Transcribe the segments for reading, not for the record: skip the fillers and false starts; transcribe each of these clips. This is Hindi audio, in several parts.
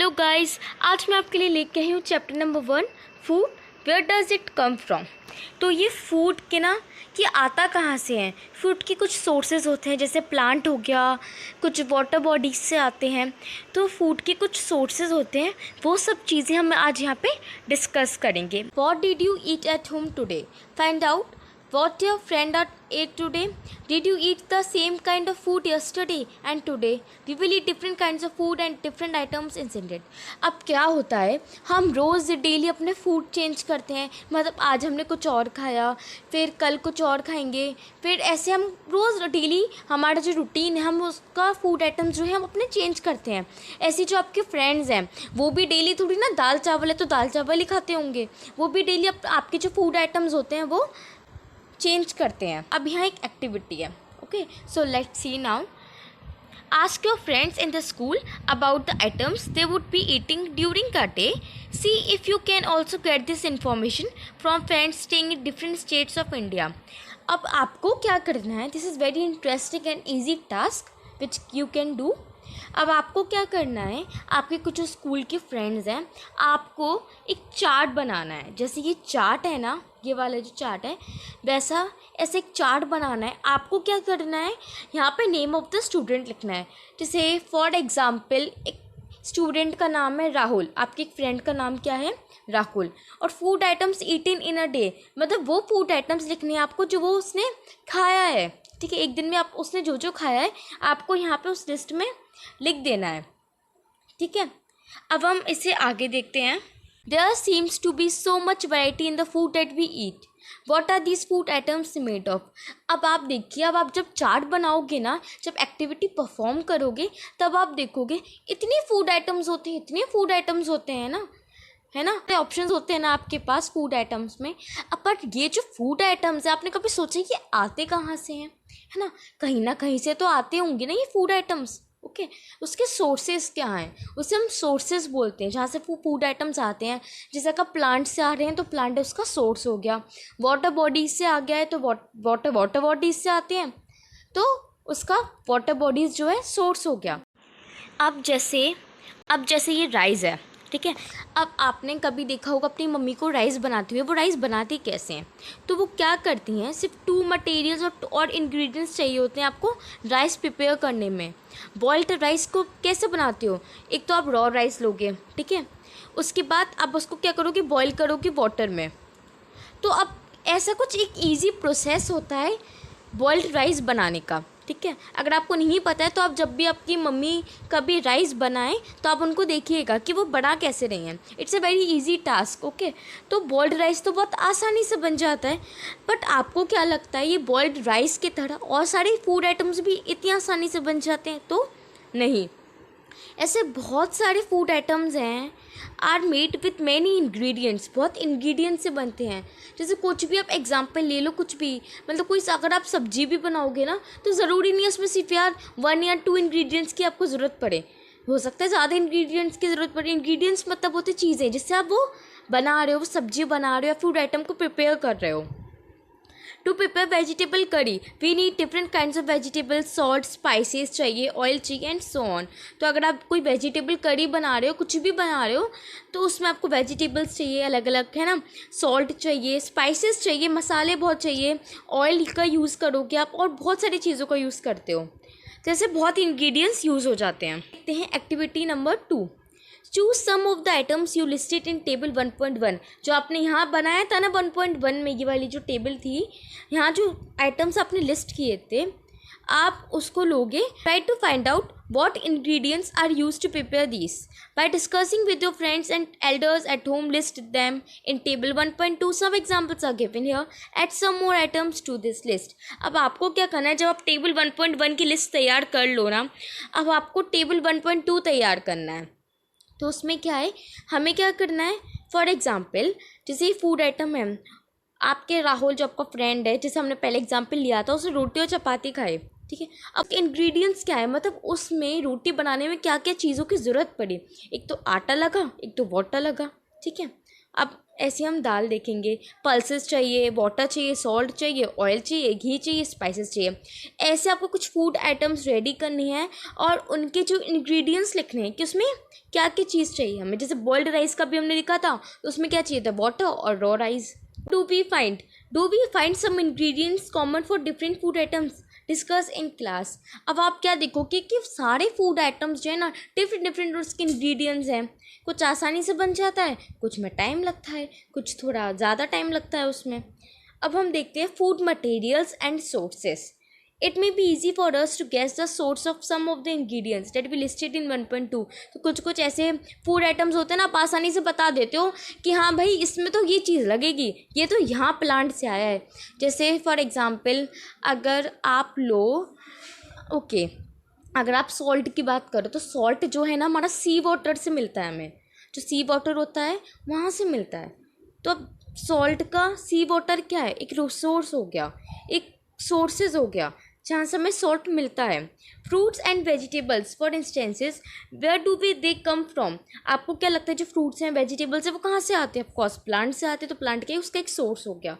हेलो गाइस, आज मैं आपके लिए लेके आई हूँ chapter number 1 food, where does it come from. तो ये फूड के ना कि आता कहाँ से है। फूड के कुछ सोर्सेज होते हैं, जैसे प्लांट हो गया, कुछ वाटर बॉडीज से आते हैं। तो फूड के कुछ सोर्सेज होते हैं, वो सब चीज़ें हम आज यहाँ पे डिस्कस करेंगे। What did you eat at home today, find out what your friend ate today. Did you eat the same kind of food yesterday and today? We will eat different kinds of food and different items isn't it. अब क्या होता है, हम रोज़ डेली अपने फूड चेंज करते हैं। मतलब आज हमने कुछ और खाया, फिर कल कुछ और खाएंगे, फिर ऐसे हम रोज़ डेली हमारा जो रूटीन है, हम उसका फूड आइटम्स जो है हम अपने चेंज करते हैं। ऐसे जो आपके फ्रेंड्स हैं वो भी डेली थोड़ी ना दाल चावल है तो दाल चावल ही खाते होंगे, वो भी डेली आपके जो फूड आइटम्स होते हैं वो चेंज करते हैं। अब यहाँ एक एक्टिविटी है, okay, so let's see now. Ask your friends in the school about the items they would be eating during a day. See if you can also get this information from friends staying in different states of India. अब आपको क्या करना है, this is very interesting and easy task which you can do. अब आपको क्या करना है, आपके कुछ जो स्कूल के फ्रेंड्स हैं, आपको एक चार्ट बनाना है। जैसे ये चार्ट है ना, ये वाला जो चार्ट है, वैसा ऐसे एक चार्ट बनाना है। आपको क्या करना है, यहाँ पे नेम ऑफ द स्टूडेंट लिखना है। जैसे फॉर एग्ज़ाम्पल एक स्टूडेंट का नाम है राहुल, आपके एक फ्रेंड का नाम क्या है, राहुल। और food items eaten in a day, मतलब वो फूड आइटम्स लिखने हैं आपको जो वो उसने खाया है। ठीक है, एक दिन में आप उसने जो जो खाया है आपको यहाँ पे उस लिस्ट में लिख देना है। ठीक है, अब हम इसे आगे देखते हैं। There seems to be so much variety in the food that we eat. What are these food items made of? अब आप देखिए, अब आप जब चार्ट बनाओगे ना, जब एक्टिविटी परफॉर्म करोगे, तब आप देखोगे इतनी फूड आइटम्स होते हैं, इतने फूड आइटम्स होते हैं ना, है ना, ऑप्शंस होते हैं ना आपके पास फूड आइटम्स में। अब बट ये जो फूड आइटम्स है, आपने कभी सोचा कि आते कहाँ से हैं, है ना, कहीं ना कहीं से तो आते होंगे ना ये फूड आइटम्स। ओके, उसके सोर्सेज क्या हैं, उसे हम सोर्सेज बोलते हैं, जहाँ से वो फूड आइटम्स आते हैं। जैसे का प्लांट से आ रहे हैं तो प्लांट उसका सोर्स हो गया, वाटर बॉडीज से आ गया है तो वाटर बॉडीज से आते हैं तो उसका वाटर बॉडीज जो है सोर्स हो गया। अब जैसे ये राइस है, ठीक है। अब आपने कभी देखा होगा अपनी मम्मी को राइस बनाते हुए, वो राइस बनाती कैसे हैं, तो वो क्या करती हैं, सिर्फ 2 मटेरियल्स और इंग्रेडिएंट्स चाहिए होते हैं आपको राइस प्रिपेयर करने में। बॉइल्ड राइस को कैसे बनाते हो, एक तो आप रॉ राइस लोगे, ठीक है, उसके बाद आप उसको क्या करोगे, बॉईल करोगे वाटर में। तो अब ऐसा कुछ एक ईजी प्रोसेस होता है बॉइल्ड राइस बनाने का। ठीक है, अगर आपको नहीं पता है तो आप जब भी आपकी मम्मी कभी राइस बनाएं तो आप उनको देखिएगा कि वो बना कैसे रही हैं। It's a very easy task, okay. तो बॉइल्ड राइस तो बहुत आसानी से बन जाता है, बट आपको क्या लगता है ये बॉइल्ड राइस की तरह और सारे फूड आइटम्स भी इतनी आसानी से बन जाते हैं? तो नहीं, ऐसे बहुत सारे फूड आइटम्स हैं are made with many ingredients, बहुत इंग्रेडिएंट्स से बनते हैं। जैसे कुछ भी आप एग्जांपल ले लो, कुछ भी, मतलब कोई अगर आप सब्जी भी बनाओगे ना तो ज़रूरी नहीं है उसमें सिर्फ यार 1 या 2 इंग्रेडिएंट्स की आपको ज़रूरत पड़े, हो सकता है ज़्यादा इंग्रेडिएंट्स की ज़रूरत पड़े। इंग्रेडिएंट्स मतलब होते चीज़ें जिससे आप वो बना रहे हो, वो सब्जी बना रहे हो या फूड आइटम को प्रिपेयर कर रहे हो। To prepare vegetable curry we need different kinds of vegetables, salt, spices चाहिए, ऑयल चाहिए एंड सो ऑन। तो अगर आप कोई वेजिटेबल करी बना रहे हो, कुछ भी बना रहे हो, तो उसमें आपको वेजिटेबल्स चाहिए अलग अलग, है ना, सॉल्ट चाहिए, स्पाइसेस चाहिए, मसाले बहुत चाहिए, ऑयल का यूज़ करोगे आप और बहुत सारी चीज़ों का यूज़ करते हो, जैसे बहुत इंग्रेडिएंट्स यूज़ हो जाते हैं। देखते हैं activity number 2। Choose some of the items you listed in table 1.1। जो आपने यहाँ बनाया था ना 1.1 में, ये वाली जो टेबल थी, यहाँ जो आइटम्स आपने लिस्ट किए थे, आप उसको लोगे। Try to find out what ingredients are used to prepare these. By discussing with your friends and elders at home, list them in table 1.2. Some examples are given here. Add some more items to this list. अब आपको क्या करना है, जब आप टेबल 1.1 की लिस्ट तैयार कर लो ना, अब आपको टेबल 1.2 तैयार करना है। तो उसमें क्या है, हमें क्या करना है, फॉर एग्ज़ाम्पल जैसे फूड आइटम है, आपके राहुल जो आपका फ्रेंड है, जैसे हमने पहले एग्जाम्पल लिया था, उसने रोटी और चपाती खाई, ठीक है। अब इंग्रेडिएंट्स क्या है, मतलब उसमें रोटी बनाने में क्या क्या चीज़ों की ज़रूरत पड़ी, एक तो आटा लगा, एक तो वाटर लगा, ठीक है। अब ऐसे हम दाल देखेंगे, पल्सेस चाहिए, वाटर चाहिए, सॉल्ट चाहिए, ऑयल चाहिए, घी चाहिए, स्पाइसेस चाहिए। ऐसे आपको कुछ फूड आइटम्स रेडी करनी है और उनके जो इंग्रेडिएंट्स लिखने हैं कि उसमें क्या क्या चीज़ चाहिए हमें। जैसे बॉइल्ड राइस का भी हमने लिखा था, तो उसमें क्या चाहिए था, वाटर और raw rice. Do we find do we find some ingredients common for different food items, discuss in class. अब आप क्या देखोगे कि सारे फूड आइटम्स जो है ना डिफरेंट उसके इंग्रेडिएंट्स हैं। कुछ आसानी से बन जाता है, कुछ में टाइम लगता है, कुछ थोड़ा ज़्यादा टाइम लगता है उसमें। अब हम देखते हैं food materials and sources. It may be easy for us to guess the source of some of the ingredients that be listed in 1.2। तो कुछ कुछ ऐसे फूड आइटम्स होते हैं ना, आप आसानी से बता देते हो कि हाँ भाई इसमें तो ये चीज़ लगेगी, ये तो यहाँ प्लांट से आया है। जैसे फॉर एग्ज़ाम्पल अगर आप लो अगर आप सॉल्ट की बात करो तो सॉल्ट जो है ना हमारा सी वाटर से मिलता है, हमें जो सी वाटर होता है वहाँ से मिलता है। तो अब सॉल्ट का सी वाटर क्या है, एक रिसोर्स हो गया, एक सोर्सेज हो गया जहाँ से हमें सॉल्ट मिलता है। Fruits and vegetables for instances, where do we they come from. आपको क्या लगता है जो फ्रूट्स हैं वेजिटेबल्स हैं वो कहाँ से आते हैं, ऑफकोर्स प्लांट से आते हैं। तो प्लांट क्या है, उसका एक सोर्स हो गया।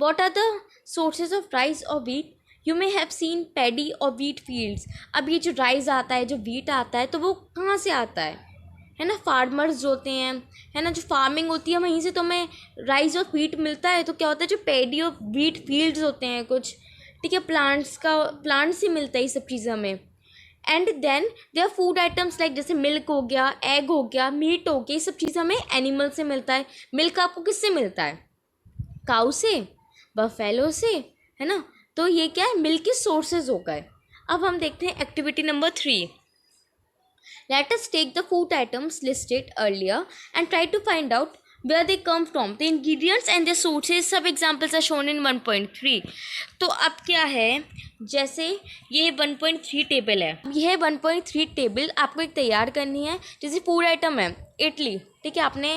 What are the sources of rice और wheat. You may have seen paddy और व्हीट फील्ड्स। अब ये जो राइस आता है, जो व्हीट आता है, तो वो कहाँ से आता है ना, फार्मर्स जो होते हैं, है ना, जो फार्मिंग होती है वहीं से तो हमें राइस और व्हीट मिलता है। तो क्या होता है जो पैडी और व्हीट फील्ड्स होते हैं कुछ, ठीक है, प्लांट से मिलता है ये सब चीज़ें हमें। And then there food items like जैसे मिल्क हो गया, एग हो गया, मीट हो गया, ये सब चीज़ हमें एनिमल से मिलता है। मिल्क आपको किससे मिलता है, काऊ से, बफेलो से, है ना। तो ये क्या है, मिल्क के सोर्सेज हो गए। अब हम देखते हैं activity number 3। Let us take the food items listed earlier and try to find out where they come from, the ingredients and their sources। सब examples are shown in 1.3। तो अब क्या है, जैसे ये 1.3 टेबल है, यह 1.3 टेबल आपको एक तैयार करनी है। जैसे फूड आइटम है इडली, ठीक है, आपने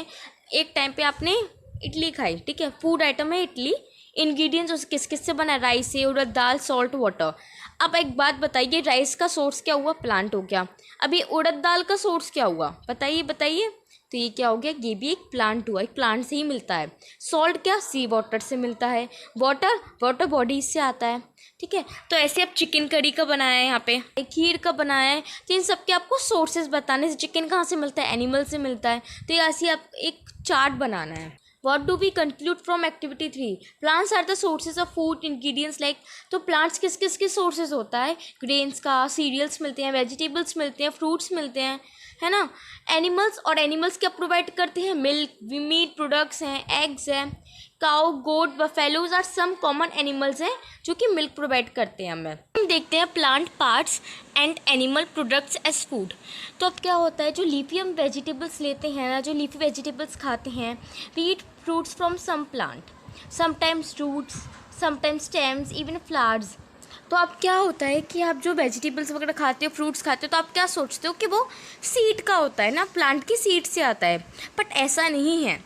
एक टाइम पे आपने इडली खाई, ठीक है, फूड आइटम है इडली। इंग्रेडिएंट्स उस किस किस से बना है, राइस से, उड़द दाल, सॉल्ट, वाटर। अब एक बात बताइए, राइस का सोर्स क्या हुआ, प्लांट हो गया। अभी उड़द दाल का सोर्स क्या हुआ, बताइए। तो ये क्या हो गया, ये भी एक प्लांट हुआ, एक प्लांट से ही मिलता है। सॉल्ट क्या, सी वाटर से मिलता है। वाटर बॉडीज से आता है, ठीक है। तो ऐसे आप चिकन करी का बनाया है, यहाँ पे खीर का बनाया है, तो इन सब के आपको सोर्सेज बताने से, चिकन कहाँ से मिलता है, एनिमल से मिलता है। तो ये ऐसे आप एक चार्ट बनाना है। What do we conclude from activity 3? Plants are the sources of food ingredients like। तो plants किस किस के sources होता है, grains का, cereals मिलते हैं, vegetables मिलते हैं, fruits मिलते हैं, है ना। animals क्या प्रोवाइड करते हैं, मिल्क, मीट प्रोडक्ट्स हैं, एग्स हैं। Cow, goat, buffaloes are some common animals हैं जो कि मिल्क प्रोवाइड करते हैं हमें। हम देखते हैं plant parts and animal products as food. तो अब क्या होता है, जो लीफी हम वेजिटेबल्स लेते हैं ना, जो लीफी वेजिटेबल्स खाते हैं, we eat fruits from some plant, sometimes roots, sometimes stems, even flowers. तो अब क्या होता है कि आप जो वेजिटेबल्स वगैरह खाते हो, फ्रूट्स खाते हो, तो आप क्या सोचते हो कि वो सीड का होता है ना, प्लांट की सीड से आता है। बट ऐसा नहीं है।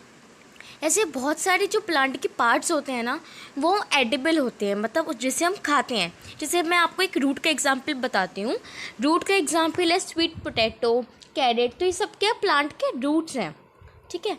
ऐसे बहुत सारे जो प्लांट के पार्ट्स होते हैं ना, वो एडिबल होते हैं, मतलब जिसे हम खाते हैं। जैसे मैं आपको एक रूट का एग्जांपल बताती हूँ। रूट का एग्जांपल है स्वीट पोटैटो, कैरेट। तो ये सब क्या प्लांट के रूट्स हैं, ठीक है।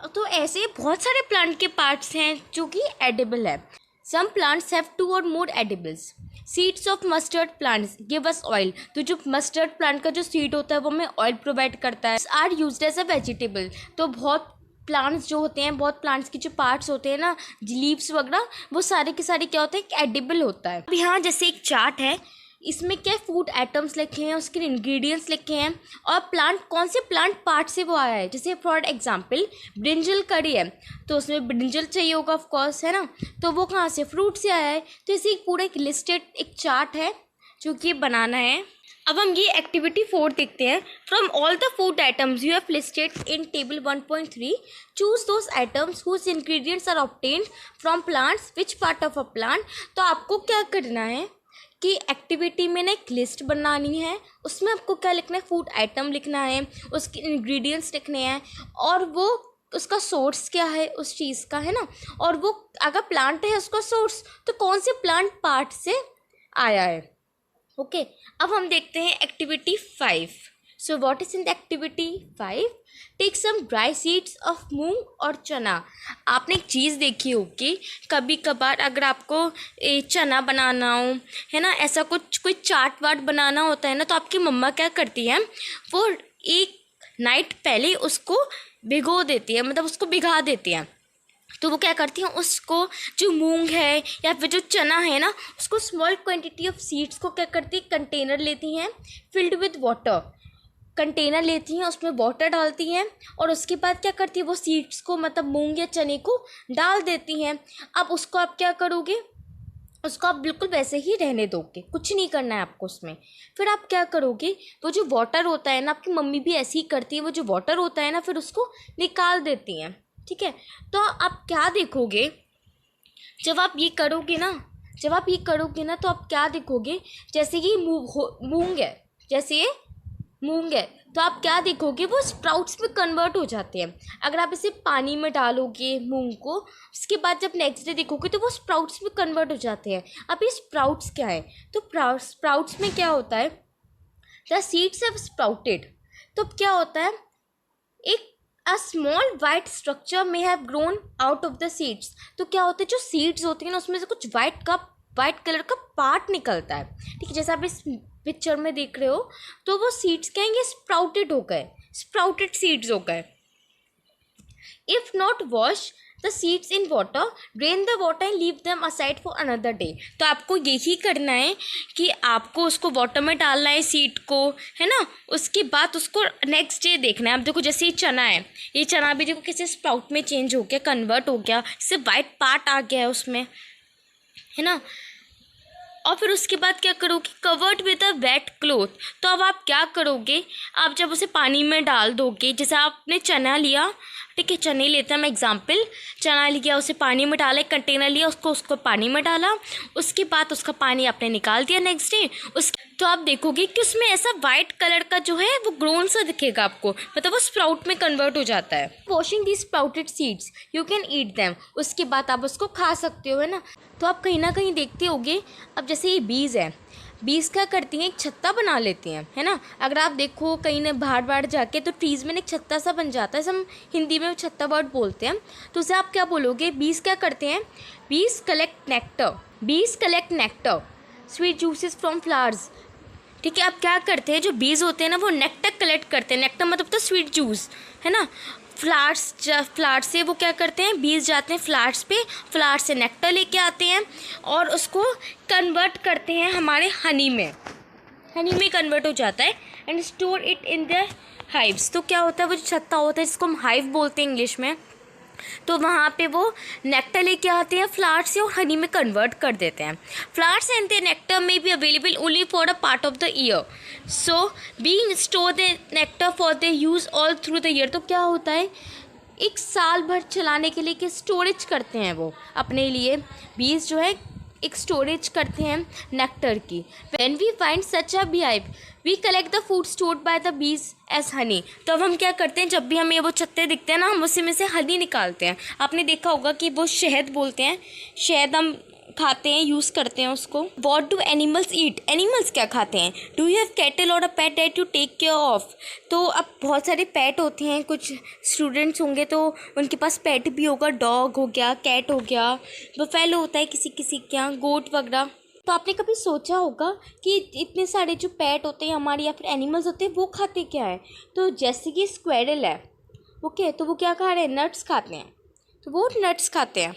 तो ऐसे बहुत सारे प्लांट के पार्ट्स हैं जो कि एडिबल है। सम प्लांट्स हैव 2 और more edibles. Seeds of mustard plants give us oil. तो जो मस्टर्ड प्लांट का जो सीड होता है वो हमें ऑयल प्रोवाइड करता है। Are used as a vegetable. तो बहुत प्लांट्स जो होते हैं, बहुत प्लांट्स के जो पार्ट्स होते हैं ना, लीव्स वगैरह, वो सारे के सारे क्या होते हैं, एडिबल होता है। अब यहाँ जैसे एक चार्ट है, इसमें क्या फूड आइटम्स लिखे हैं, उसके इंग्रेडिएंट्स लिखे हैं और प्लांट कौन से प्लांट पार्ट से वो आया है। जैसे फॉर एग्जांपल ब्रिंजल करी है, तो उसमें ब्रिंजल चाहिए होगा ऑफ कोर्स, है ना। तो वो कहाँ से, फ्रूट से आया है। तो इसे पूरा एक लिस्टेड एक चार्ट है जो कि बनाना है। अब हम ये एक्टिविटी 4 देखते हैं। From all the food items you have listed in table 1.3 choose those items whose ingredients are obtained from plants which part of a plant. तो आपको क्या करना है कि एक्टिविटी में ना एक लिस्ट बनानी है, उसमें आपको क्या लिखना है, फूड आइटम लिखना है, उसके इंग्रेडिएंट्स लिखने हैं और वो उसका सोर्स क्या है उस चीज़ का, है ना। और वो अगर प्लांट है उसका सोर्स तो कौन से प्लांट पार्ट से आया है। ओके। अब हम देखते हैं activity 5 so what is in the activity 5? Take some dry seeds of moong और चना। आपने एक चीज़ देखी होगी, कभी कभार अगर आपको चना बनाना हो, है ना, ऐसा कुछ कोई चाट वाट बनाना होता है ना, तो आपकी मम्मा क्या करती है, वो एक नाइट पहले उसको भिगो देती है, मतलब उसको भिगा देती है। तो वो क्या करती हैं, उसको जो मूंग है या फिर जो चना है ना, उसको स्मॉल क्वांटिटी ऑफ सीड्स को क्या करती है, कंटेनर लेती हैं फिल्ड विद वाटर, कंटेनर लेती हैं, उसमें वाटर डालती हैं और उसके बाद क्या करती है, वो सीड्स को मतलब मूंग या चने को डाल देती हैं। अब उसको आप क्या करोगे, उसको आप बिल्कुल वैसे ही रहने दोगे, कुछ नहीं करना है आपको उसमें। फिर आप क्या करोगे, वो जो वाटर होता है ना, आपकी मम्मी भी ऐसे ही करती है, वो जो वाटर होता है ना फिर उसको निकाल देती हैं, ठीक है। तो आप क्या देखोगे, जब आप ये करोगे ना, तो आप क्या देखोगे, जैसे कि मूंग है, जैसे ये मूंग है, तो आप क्या देखोगे, वो स्प्राउट्स में कन्वर्ट हो जाते हैं। अगर आप इसे पानी में डालोगे मूंग को, उसके बाद जब नेक्स्ट डे देखोगे तो वो स्प्राउट्स में कन्वर्ट हो जाते हैं। अब ये स्प्राउट्स क्या है, तो स्प्राउट्स में क्या होता है, द सीड्स हैव स्प्राउटेड। तो क्या होता है, एक अ स्मॉल वाइट स्ट्रक्चर में have grown out of the seeds. तो क्या होता है, जो सीड्स होती हैं ना, उसमें से कुछ वाइट कलर का पार्ट निकलता है, ठीक है, जैसे आप इस पिक्चर में देख रहे हो। तो वो सीड्स क्या हैं, ये स्प्राउटेड हो गए, स्प्राउटेड सीड्स हो गए। If not wash the seeds in water, drain the water and leave them aside for another day. तो आपको यही करना है कि आपको उसको वाटर में डालना है सीड को, है ना, उसके बाद उसको नेक्स्ट डे देखना है। अब देखो जैसे ये चना है, ये चना भी देखो कैसे स्प्राउट में चेंज हो गया, कन्वर्ट हो गया, इससे वाइट पार्ट आ गया है उसमें, है ना। और फिर उसके बाद क्या करोगे, covered with a wet cloth. तो अब आप क्या करोगे, आप जब उसे पानी में डाल दोगे, जैसे आपने चना लिया, ठीक है, चने लेते हैं हम एग्जाम्पल, चना लिया, उसे पानी में डाला, एक कंटेनर लिया, उसको पानी में डाला, उसके बाद उसका पानी आपने निकाल दिया नेक्स्ट डे। तो आप देखोगे कि उसमें ऐसा वाइट कलर का जो है वो ग्रोन सा दिखेगा आपको, मतलब वो स्प्राउट में कन्वर्ट हो जाता है। Washing the sprouted seeds you can eat them, उसके बाद आप उसको खा सकते हो, है ना। तो आप कहीं ना कहीं देखते होगे, अब जैसे ये बीज है, बीज क्या करती हैं, एक छत्ता बना लेती हैं, है ना। अगर आप देखो कहीं ना बाहर जाके, तो ट्रीज़ में एक छत्ता सा बन जाता है, हम हिंदी में छत्ता बर्ड बोलते हैं। तो उसे आप क्या बोलोगे, बीज क्या करते हैं, बीज collect nectar, sweet juices from flowers, ठीक है। आप क्या करते हैं, जो बीज होते हैं ना, वो नेक्टर कलेक्ट करते हैं, नेक्टर मतलब तो स्वीट जूस, है ना। फ्लावर्स से वो क्या करते हैं, बीज जाते हैं फ्लावर्स पे, फ्लावर्स से नेक्टर लेके आते हैं और उसको कन्वर्ट करते हैं हमारे हनी में कन्वर्ट हो जाता है, and store it in the hives. तो क्या होता है, वो जो छत्ता होता है जिसको हम हाइव बोलते हैं इंग्लिश में, तो वहाँ पे वो नेक्टर लेके आते हैं फ्लावर्स से और हनी में कन्वर्ट कर देते हैं। फ्लावर्स एंड द नेक्टर में be available only for a part of the year, so being store the nectar for the use all through the year. तो क्या होता है, एक साल भर चलाने के लिए कि स्टोरेज करते हैं वो अपने लिए, बीज जो है एक स्टोरेज करते हैं नेक्टर की। When we find such a beehive we collect the food stored by the bees as honey. तो अब हम क्या करते हैं, जब भी हमें वो छत्ते दिखते हैं ना, हम उसी में से हनी निकालते हैं। आपने देखा होगा कि वो शहद बोलते हैं, शहद हम खाते हैं, यूज़ करते हैं उसको। What do animals eat, animals क्या खाते हैं। डू यू हैव कैटल और a pet that you take care of. तो अब बहुत सारे पेट होते हैं, कुछ स्टूडेंट्स होंगे तो उनके पास पेट भी होगा, डॉग हो गया, कैट हो गया, बफेलो होता है किसी किसी के यहाँ, गोट वगैरह। तो आपने कभी सोचा होगा कि इतने सारे जो पेट होते हैं हमारे या फिर एनिमल्स होते हैं वो खाते क्या है। तो जैसे कि स्क्वेरल है, ओके, तो वो क्या खा रहे हैं, नट्स खाते हैं, तो वो नट्स खाते हैं।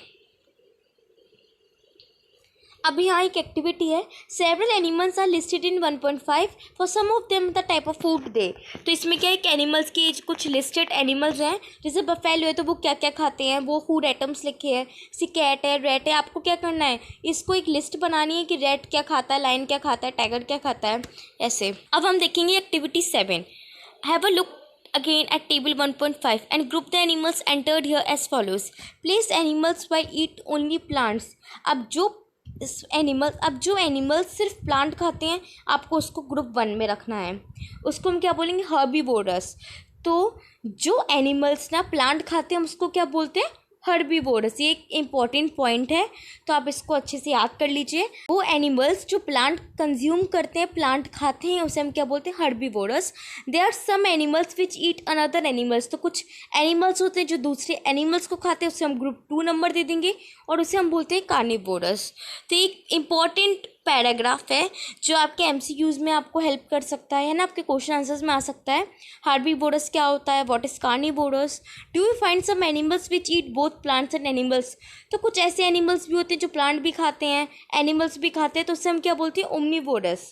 अब यहाँ एक एक्टिविटी है, several animals are listed in 1.5 for some of them the type of food they. तो इसमें क्या है, एनिमल्स के कुछ लिस्टेड एनिमल्स हैं, जैसे बफेलो है तो वो क्या क्या खाते हैं, वो फूड आइटम्स लिखे हैं, जैसे कैट है, रैट है। आपको क्या करना है, इसको एक लिस्ट बनानी है कि रैट क्या खाता है, लायन क्या खाता है, टाइगर क्या खाता है, ऐसे। अब हम देखेंगे activity 7। Have a look again at table 1.5 and group the animals entered here as follows. Place animals while eat only plants. अब जो एनिमल्स सिर्फ प्लांट खाते हैं, आपको उसको ग्रुप 1 में रखना है। उसको हम क्या बोलेंगे, हर्बीवोरस। तो जो एनिमल्स ना प्लांट खाते हैं, हम उसको क्या बोलते हैं, हर्बीवोरस, ये एक इम्पॉर्टेंट पॉइंट है, तो आप इसको अच्छे से याद कर लीजिए। वो एनिमल्स जो प्लांट कंज्यूम करते हैं, प्लांट खाते हैं, उसे हम क्या बोलते हैं, herbivorous. They are some animals which eat another animals, तो कुछ एनिमल्स होते हैं जो दूसरे एनिमल्स को खाते हैं, उसे हम ग्रुप 2 नंबर दे देंगे, और उसे हम बोलते हैं कार्निवोरस। तो एक इम्पॉर्टेंट पैराग्राफ है जो आपके एमसीक्यूज़ में आपको हेल्प कर सकता है ना, आपके क्वेश्चन आंसर्स में आ सकता है। हर्बीवोरस क्या होता है, what is carnivorous, do you find some animals which eat both plants and animals, तो कुछ ऐसे एनिमल्स भी होते हैं जो प्लांट भी खाते हैं, एनिमल्स भी खाते हैं, तो उससे हम क्या बोलते हैं, ओमनीवोरस।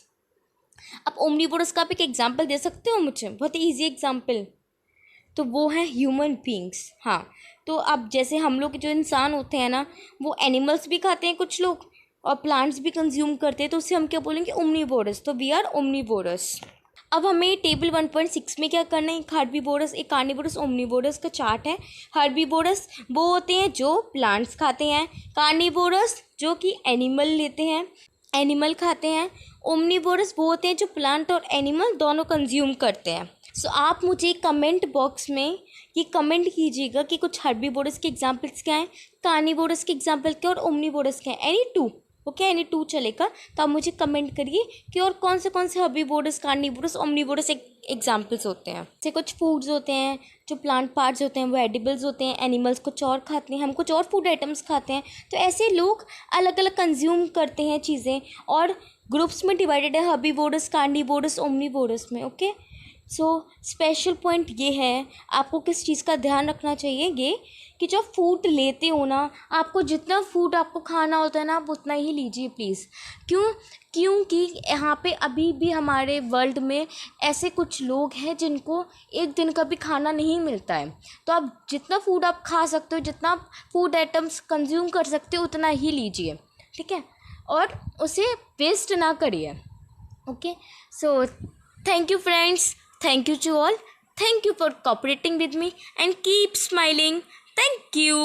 अब ओमनीवोरस का आप एक एग्जाम्पल दे सकते हो मुझे, बहुत ही ईजी एग्जाम्पल, तो वो है ह्यूमन बींग्स। हाँ, तो अब जैसे हम लोग जो इंसान होते हैं ना, वो एनिमल्स भी खाते हैं कुछ लोग, और प्लांट्स भी कंज्यूम करते हैं, तो उससे हम क्या बोलेंगे, ओमनीवोरस, तो वी आर ओमनीवोरस। अब हमें टेबल 1.6 में क्या करना है, एक हर्बीवोरस, एक कार्निवोरस, ओमनीवोरस का चार्ट है। हर्बीवोरस वो होते हैं जो प्लांट्स खाते हैं, कार्निवोरस जो कि एनिमल लेते हैं, एनिमल खाते हैं, ओमनीवोरस वो होते हैं जो प्लांट और एनिमल दोनों कंज्यूम करते हैं। सो आप मुझे कमेंट बॉक्स में ये कमेंट कीजिएगा कि कुछ हर्बीवोरस के एग्जाम्पल्स क्या हैं, कार्निवोरस के एग्जाम्पल क्या और ओमनीवोरस क्या हैं, any two, okay, any two चलेगा। तो आप मुझे कमेंट करिए कि और कौन से हर्बीवोरस, कार्निवोरस, ओमनीवोरस एग्जाम्पल्स होते हैं। जैसे कुछ फूड्स होते हैं जो प्लांट पार्ट्स होते हैं, वो एडिबल्स होते हैं, एनिमल्स कुछ और खाते हैं, हम कुछ और फूड आइटम्स खाते हैं, तो ऐसे लोग अलग अलग कंज्यूम करते हैं चीज़ें, और ग्रुप्स में डिवाइडेड है, हर्बीवोरस, कार्निवोरस, ओमनीवोरस में, ओके। सो स्पेशल पॉइंट ये है, आपको किस चीज़ का ध्यान रखना चाहिए, ये कि जब फूड लेते हो ना, आपको जितना फूड आपको खाना होता है ना, आप उतना ही लीजिए प्लीज़। क्योंकि यहाँ पे अभी भी हमारे वर्ल्ड में ऐसे कुछ लोग हैं जिनको एक दिन का भी खाना नहीं मिलता है, तो आप जितना फूड आप खा सकते हो, जितना फूड आइटम्स कंज्यूम कर सकते हो, उतना ही लीजिए, ठीक है, और उसे वेस्ट ना करिए, okay. So thank you friends, thank you to all, thank you for cooperating with me and keep smiling, thank you.